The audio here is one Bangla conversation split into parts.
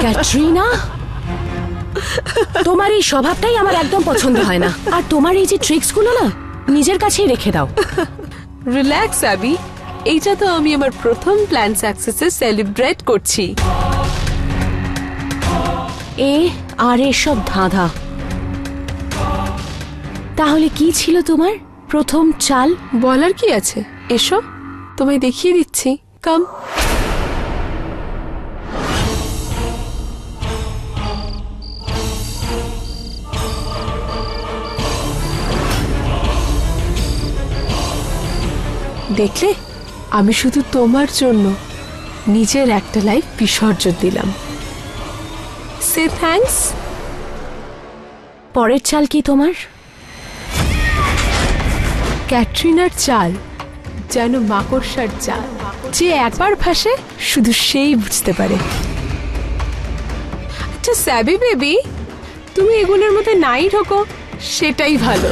ক্যাটরিনা, তোমার এই স্বভাবটাই আমার একদম পছন্দ হয় না। আর তোমার এই যে ট্রিক্স গুলো না, নিজের কাছেই রেখে দাও। রিল্যাক্স আবি, এইটা তো আমি আমার প্রথম প্ল্যান সাকসেসে সেলিব্রেট করছি। আর এসব ধাঁধা। তাহলে কি ছিল তোমার প্রথম চাল? বলার কি আছে, এসো তোমায় দেখিয়ে দিচ্ছি। কাম। দেখলে, আমি শুধু তোমার জন্য নিজের একটা লাইফ বিসর্জন দিলাম। সে থ্যাঙ্কস। পরের চাল কি তোমার? ক্যাটরিনার চাল যেন মাকড়সার চাল, যে একবার ভাসে শুধু সেই বুঝতে পারে। আচ্ছা স্যাবি বেবি, তুমি এগুলোর মধ্যে নাই ঢোকো, সেটাই ভালো।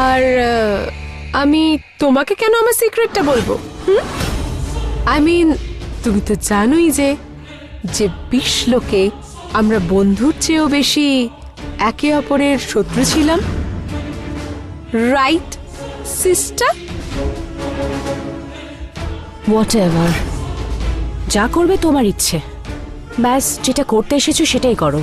আর আমি তোমাকে কেন আমার সিক্রেটটা বলবো? আই মিন, তুমি তো জানোই যে 20 লোকে আমরা বন্ধুর চেয়েও বেশি একে অপরের শত্রু ছিলাম। Right sister? হোয়াটএভার, যা করবে তোমার ইচ্ছে। ব্যাস, যেটা করতে এসেছো সেটাই করো।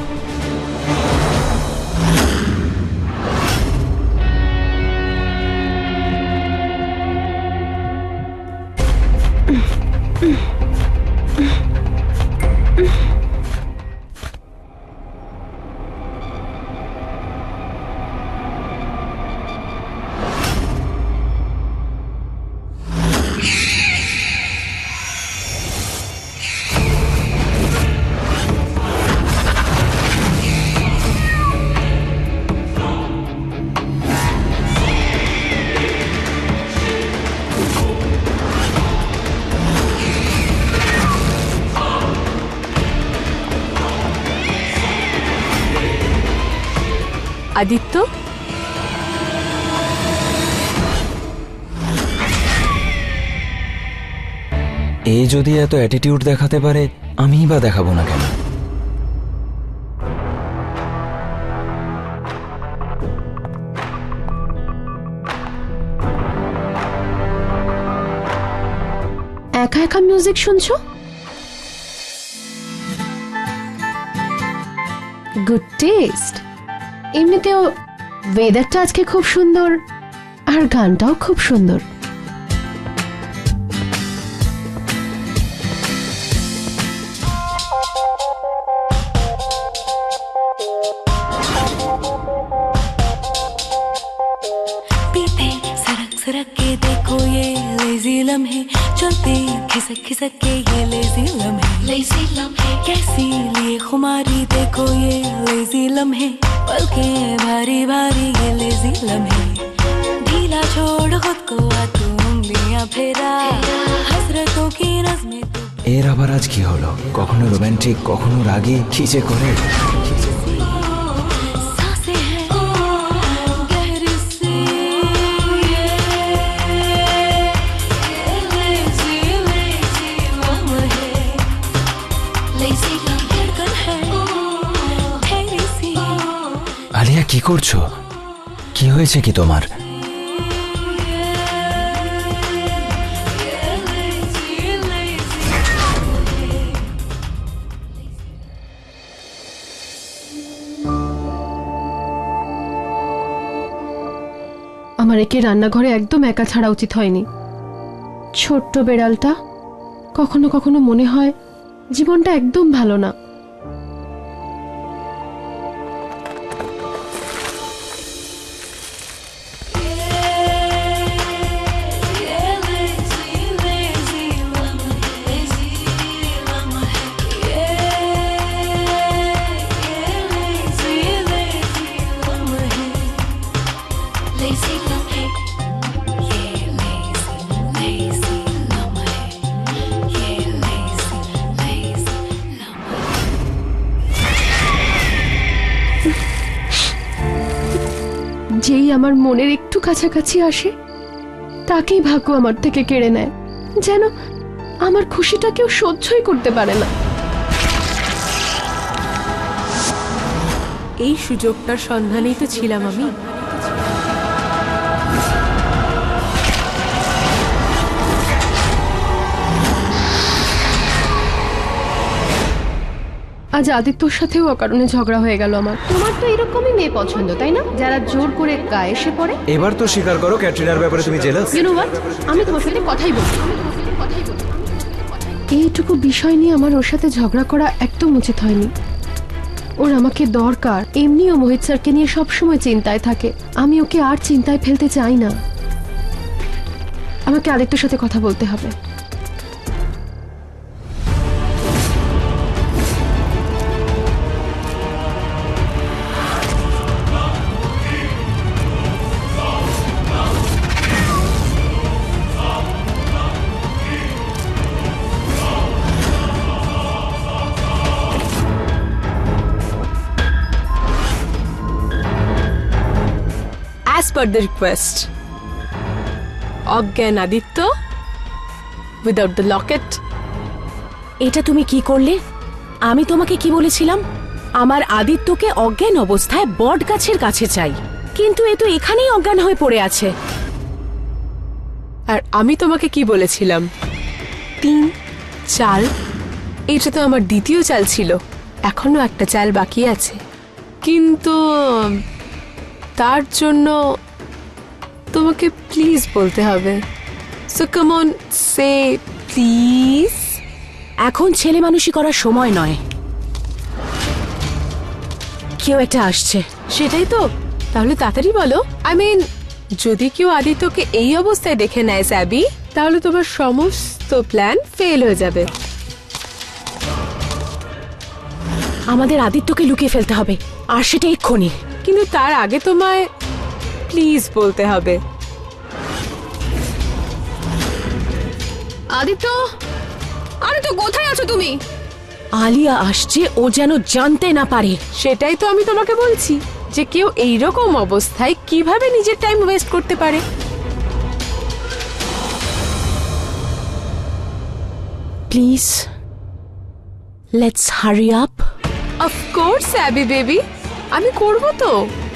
আদিত্য, এ যদি এত অ্যাটিটিউড দেখাতে পারে, আমিই বা দেখাবো না কেন? একা একা মিউজিক শুনছো? Good test. এমনিতেও ওয়েদারটা আজকে খুব সুন্দর, আর গানটাও খুব সুন্দর। पीते सरक सरक के देखो ये लेजी लम्हे, चलते खिसक खिसक के ये लेजी लम्हे कैसी लिए खुमारी, देखो ये लेजी लम्हे, पलके भारी भारी ये लेजी लम्हे, ढीला छोड़ खुद को आ तू उंगलियां फेरा, हसरतों की नज़्में तू। এর আবার আজ কি হলো? কখনো রোমান্টিক, কখনো রাগী, কি যে করে। আলিয়া, কি করছো? কি হয়েছে কি তোমার? আমার একে রান্নাঘরে একদম একা ছাড়া উচিত হয়নি। ছোট্ট বেড়ালটা, কখনো কখনো মনে হয় জীবনটা একদম ভালো না। আমার মনের একটু কাছাকাছি আসে তাকেই ভাগ্য আমার থেকে কেড়ে নেয়, যেন আমার খুশিটা কেউ সহ্যই করতে পারে না। এই সুযোগটার সন্ধানেই তো ছিলাম আমি। আজ আদিত্যর সাথেও অকারণে ঝগড়া হয়ে গেল আমার। তোমার তো এরকমই মেয়ে পছন্দ, তাই না? যারা জোর করে গায়ে এসে পড়ে। এবার তো স্বীকার করো ক্যাটরিনার ব্যাপারে তুমি জেলাস। ইউ নো হোয়াট, আমি তোমার সাথে কথাই বলছি। এইটুকু বিষয় নিয়ে আমার ওর সাথে ঝগড়া করা একদম উচিত হয়নি। ওর আমাকে দরকার। এমনিও মোহিত স্যারকে নিয়ে সবসময় চিন্তায় থাকে, আমি ওকে আর চিন্তায় ফেলতে চাই না। আমাকে আদিত্যর সাথে কথা বলতে হবে। As per the request, অজ্ঞান আদিত্য উইদাউট দ্য লকেট। এটা তুমি কি করলে? আমি তোমাকে কি বলেছিলাম? আমার আদিত্যকে অজ্ঞান অবস্থায় বট গাছের কাছে চাই, কিন্তু এ তো এখানেই অজ্ঞান হয়ে পড়ে আছে। আর আমি তোমাকে কি বলেছিলাম? 3 চাল। এটা তো আমার দ্বিতীয় চাল ছিল, এখনো একটা চাল বাকি আছে, কিন্তু তার জন্য তোমাকে প্লিজ বলতে হবে। So come on, say please. এখন ছেলে মানুষই করার সময় নয়। কেউ একটা আসছে। সেটাই তো, তাহলে তাড়াতাড়ি বলো। আই মিন, যদি কেউ আদিত্যকে এই অবস্থায় দেখে নেয় স্যাবি, তাহলে তোমার সমস্ত প্ল্যান ফেল হয়ে যাবে। আমাদের আদিত্যকে লুকিয়ে ফেলতে হবে, আর সেটা এক্ষুনি। কিন্তু তার আগে তোমায় প্লিজ বলতে হবে। আদিত্য, আদিত্য কোথায় আছো তুমি? আলিয়া আসছে, ও যেন জানতে না পারে। সেটাই তো আমি তোমাকে বলছি, যে কেউ এইরকম অবস্থায় কিভাবে নিজের টাইম ওয়েস্ট করতে পারে। Please let's hurry up. Of course স্যাবি baby, আমি করব তো।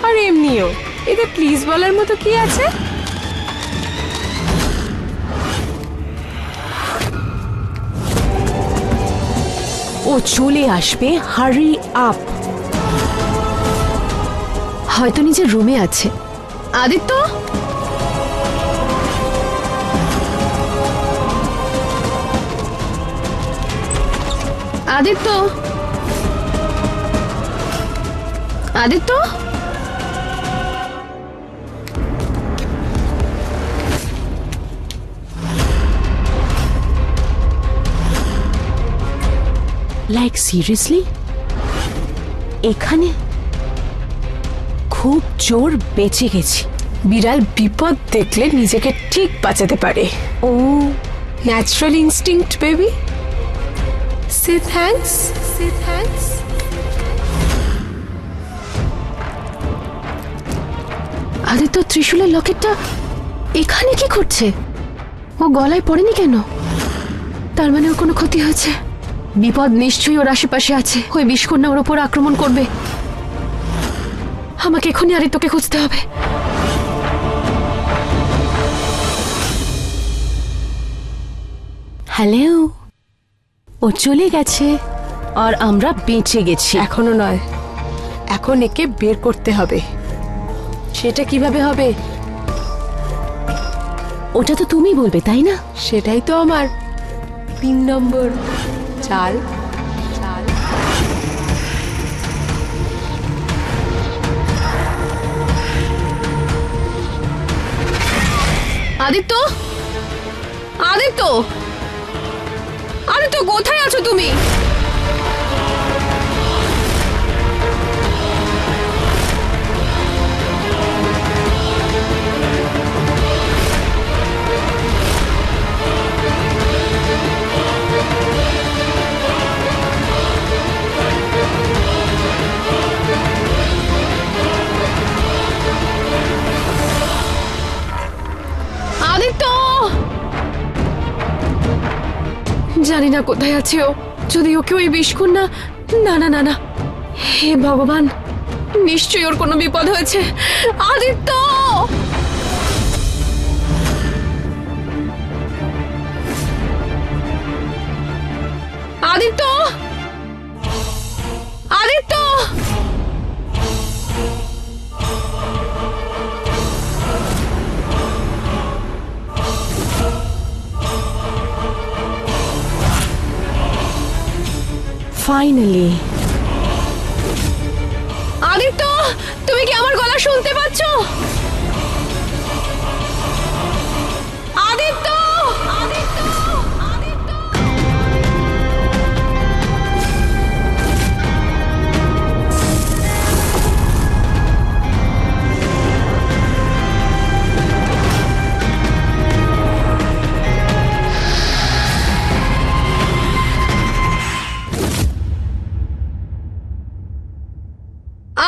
আর এমনিও এতে প্লিজ বলার মতো কি আছে? ও চলে আসবে, হারি আপ। হয়তো নিজের রুমে আছে। আদিত্য, আদিত্য, আদিত্য, লাইক সিরিয়াসলি এখানে? খুব জোর বেঁচে গেছি। বিড়াল বিপদ দেখলে নিজেকে ঠিক বাঁচাতে পারে। ও ন্যাচারাল ইনস্টিংক্ট বেবি। সে থ্যাঙ্কস, সে থ্যাঙ্কস। আদিত্য ত্রিশূলের লকেটটা এখানে কি করছে? ও গলায় পড়েনি কেন? তার মানে ওর কোনো ক্ষতি হয়েছে। বিপদ নিশ্চয়ই ওর আশেপাশে আছে। ওই বিষকন্যা ওর উপর আক্রমণ করবে। আমাকে এখনই আদিত্যকে খুঁজতে হবে। হ্যালো, ও চলে গেছে আর আমরা বেঁচে গেছি। এখনো নয়, এখন একে বের করতে হবে। সেটা কিভাবে হবে? ওটা তো তুমি বলবে, তাই না? সেটাই তো আমার 3 নম্বর চাল। চাল আদিত্য, আদিত্য, আদিত্য কোথায় আছো তুমি? আদিত্য জানি না কোথায় আছে ও, যদি ওকে ওই বিষ্কন্যা, না না না না, হে ভগবান, নিশ্চয়ই ওর কোনো বিপদ হয়েছে। আদিত্য আদিত্য আদিত্য ফাইনালি। আদিত্য তুমি কি আমার গলা শুনতে পাচ্ছ? আদিত্য আদিত্য আদিত্য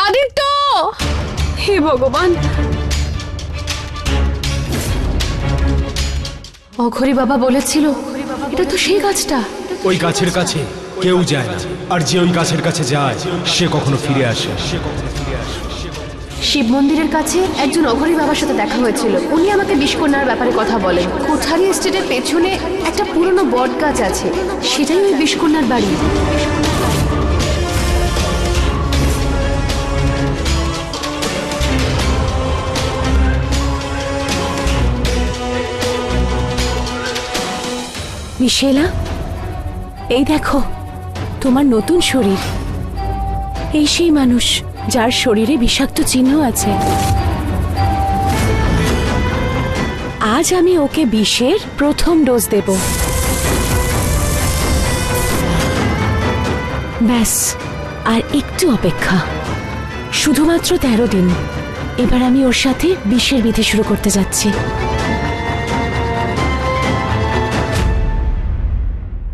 আদিত্য, হে ভগবান। অঘরি বাবা বলেছিল এটা তো সেই গাছটা। ওই গাছের কাছে কেউ যায় না, আর যে ওই গাছের কাছে যায় সে কখনো ফিরে আসে। শিব মন্দিরের কাছে একজন অঘরি বাবার সাথে দেখা হয়েছিল। উনি আমাকে বিষ্কন্যার ব্যাপারে কথা বলেন। কোঠারি এস্টেটের পেছনে একটা পুরনো বট গাছ আছে, সেটাই ওই বিষ্কন্যার বাড়ি। মিশেলা, এই দেখো তোমার নতুন শরীর। এই সেই মানুষ যার শরীরে বিষাক্ত চিহ্ন আছে। আজ আমি ওকে বিষের প্রথম ডোজ দেব। ব্যাস, আর একটু অপেক্ষা, শুধুমাত্র 13 দিন। এবার আমি ওর সাথে বিষের বিধি শুরু করতে যাচ্ছি।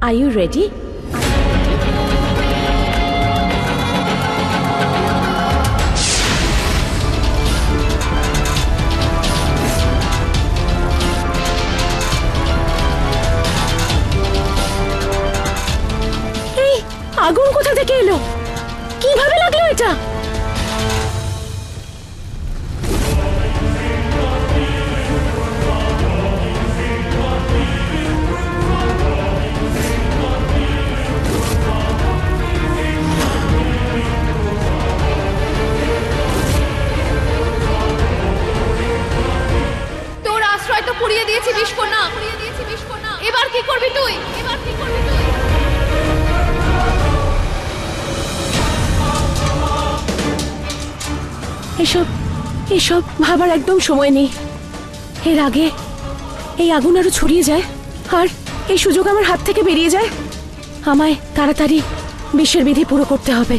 Are you ready? এই আগুন কোথা থেকে এলো? কিভাবে লাগলো এটা? পুড়িয়ে দিয়েছি বিষ্কন্যা, এবার কি করবি তুই? এবার কি করবি তুই? এসব এসব ভাবার একদম সময় নেই। এর আগে এই আগুন আরো ছড়িয়ে যায় আর এই সুযোগ আমার হাত থেকে বেরিয়ে যায়। আমায় তাড়াতাড়ি বিষের বিধি পুরো করতে হবে।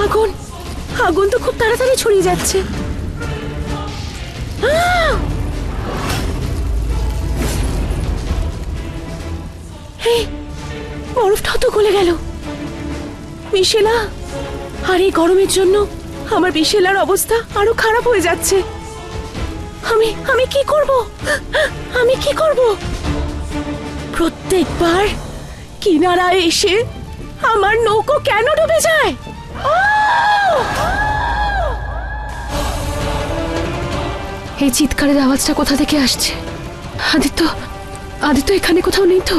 আগুন আগুন তো খুব তাড়াতাড়ি ছড়িয়ে যাচ্ছে। এই বরফটাও তো গলে গেল। মিশেলা, আর এই গরমের জন্য আমার মিশেলার অবস্থা আরো খারাপ হয়ে যাচ্ছে। আমি কি করব? আমি কি করব? প্রত্যেকবার কিনারায় এসে আমার নৌকো কেন ডুবে যায়? এই চিৎকারের আওয়াজটা কোথা থেকে আসছে? আদিত্য, আদিত্য এখানে কোথাও নেই তো?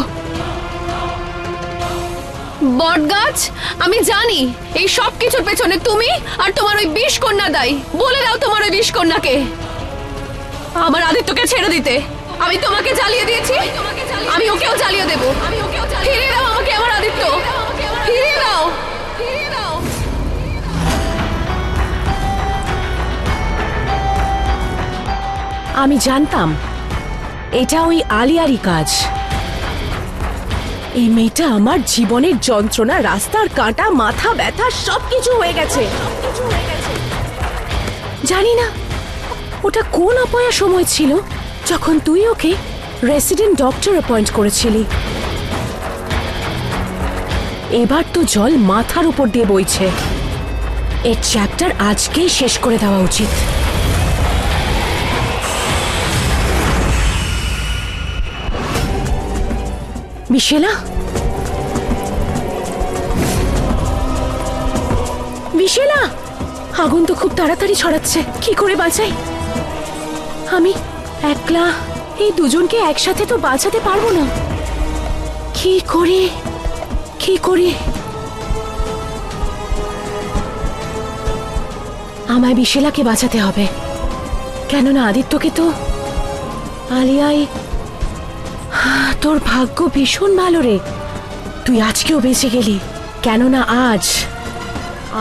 বটগাছ, আমি জানি এই সব কিছুর পেছনে তুমি আর তোমার ওই বিষ্কন্যা দায়ী। বলে দাও তোমার ওই বিষ্কন্যাকে আমার আদিত্যকে ছেড়ে দিতে। আমি তোমাকে জ্বালিয়ে দিয়েছি, আমি ওকেও জ্বালিয়ে দেবো। ফিরিয়ে দাও আমাকে আমার আদিত্য, ফিরিয়ে দাও, ফিরিয়ে দাও। আমি জানতাম এটা ওই আলিয়ারই কাজ। এই মেয়েটা আমার জীবনের যন্ত্রণা, রাস্তার কাঁটা, মাথা ব্যথা সবকিছু হয়ে গেছে। জানি না ওটা কোন অপয়া সময় ছিল যখন তুই ওকে রেসিডেন্ট ডক্টর অ্যাপয়েন্ট করেছিলি? এবার তো জল মাথার উপর দিয়ে বইছে। এর চ্যাপ্টার আজকেই শেষ করে দেওয়া উচিত। বিশেলা, বিশেলা, আগুন তো খুব তাড়াতাড়ি ছড়াচ্ছে, কি করে বাঁচাই? আমি একলা এই দুজনকে একসাথে তো বাঁচাতে পারবো না। কি করি কি করি? আমায় বিশেলাকে বাঁচাতে হবে, কেননা আদিত্যকে তো আলিয়াই। তোর ভাগ্য ভীষণ ভালো রে, তুই আজকেও বেঁচে গেলি, কেননা আজ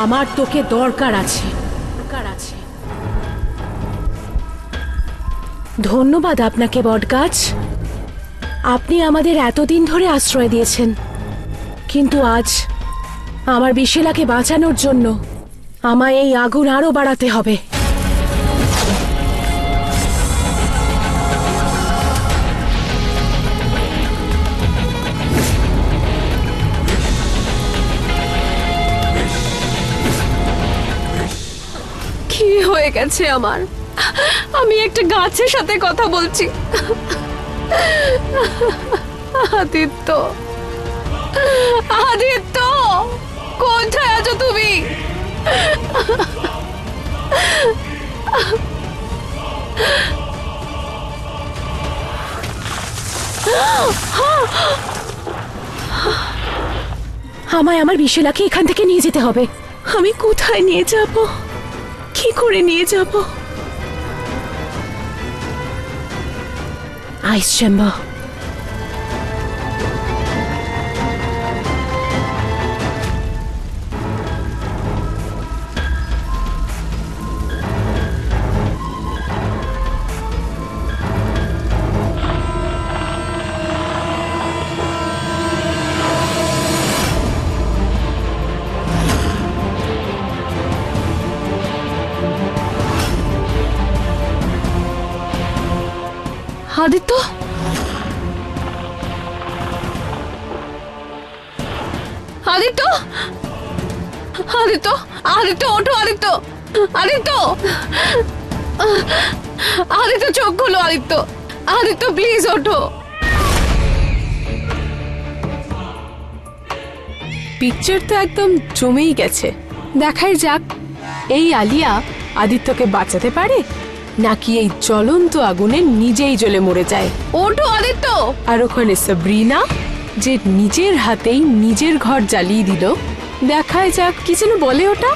আমার তোকে দরকার আছে। ধন্যবাদ আপনাকে বটগাছ, আপনি আমাদের এতদিন ধরে আশ্রয় দিয়েছেন, কিন্তু আজ আমার বিশেলাকে বাঁচানোর জন্য আমায় এই আগুন আরো বাড়াতে হবে। কি হয়ে গেছে আমার? আমি একটা গাছের সাথে কথা বলছি। আদিত্য, আদিত্য, কোথায় আছো তুমি? আমায় আমার বিশেলাকে এখান থেকে নিয়ে যেতে হবে। আমি কোথায় নিয়ে যাব, কি করে নিয়ে যাব? আইস চেম্বার। আদিত্য, আদিত্য, আদিত্য, আদিত্য, ওঠো আদিত্য, আদিত্য, আদিত্য, চোখ খোলো আদিত্য, আদিত্য প্লিজ ওঠো। পিকচার তো একদম জমেই গেছে। দেখাই যাক এই আলিয়া আদিত্যকে বাঁচাতে পারে নাকি এই জ্বলন্ত আগুনে নিজেই জ্বলে মরে যায়। ওঠো আদিত্য। আর ওখানে সাবরিনা, যে নিজের হাতেই নিজের ঘর জ্বালিয়ে দিল। দেখায় যাক কি যেন বলে ওটা,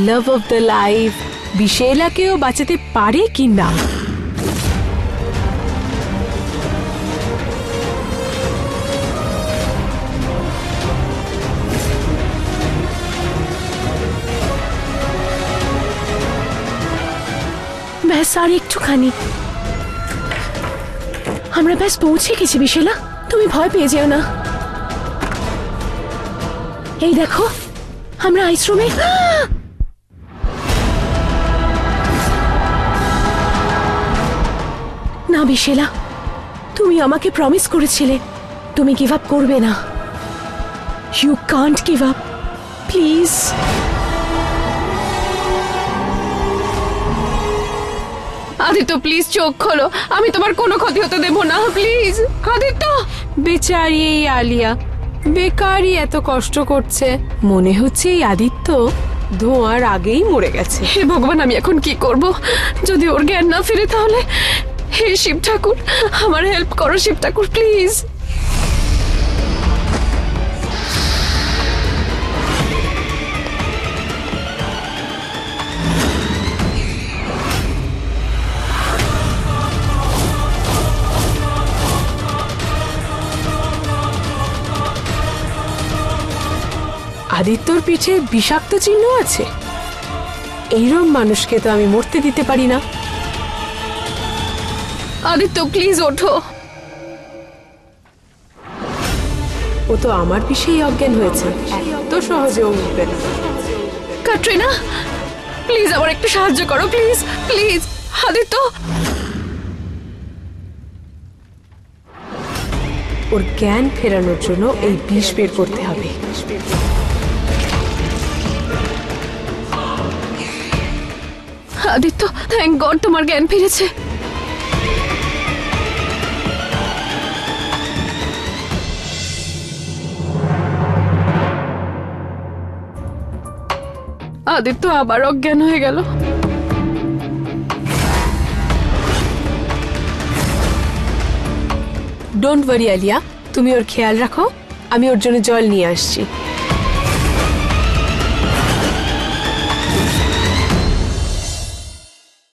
লাভ অফ দ্য লাইফ, বিশেলাকেও বাঁচাতে পারে কি না। ব্যাস আর একটুখানি, আমরা ব্যাস পৌঁছে গেছি বিশেলা, তুমি ভয় পেয়ে যেও না। এই দেখো আমরা আইসরুমে। না বিশেলা, তুমি আমাকে প্রমিস করেছিলে তুমি গিভ আপ করবে না। You can't give up, please. Aditya please চোখ খোলো, আমি তোমার কোনো ক্ষতি হতে দেব না, প্লিজ আদিত্য। বেচারি এই আলিয়া বেকারই এত কষ্ট করছে, মনে হচ্ছে এই আদিত্য ধোঁয়ার আগেই মরে গেছে। হে ভগবান, আমি এখন কি করব? যদি ওর জ্ঞান না ফিরে তাহলে? হে শিব ঠাকুর, আমার হেল্প করো শিব ঠাকুর প্লিজ। আদিত্যর পিঠে বিষাক্ত চিহ্ন আছে, এইরকম মানুষকে তো আমি মরতে দিতে পারি না। আদিত্য প্লিজ ওঠো। ও তো আমার পিঠেই অজ্ঞান হয়েছে, এত সহজে ও উঠবে না। ক্যাটরিনা প্লিজ আমার একটু সাহায্য করো, প্লিজ প্লিজ। আদিত্য, ওর জ্ঞান ফেরানোর জন্য এই বিষ বের করতে হবে। আদিত্য, থ্যাংক গড তোমার জ্ঞান ফিরেছে। আদিত্য আবার অজ্ঞান হয়ে গেল। ডোন্ট ওয়ারি আলিয়া, তুমি ওর খেয়াল রাখো, আমি ওর জন্য জল নিয়ে আসছি।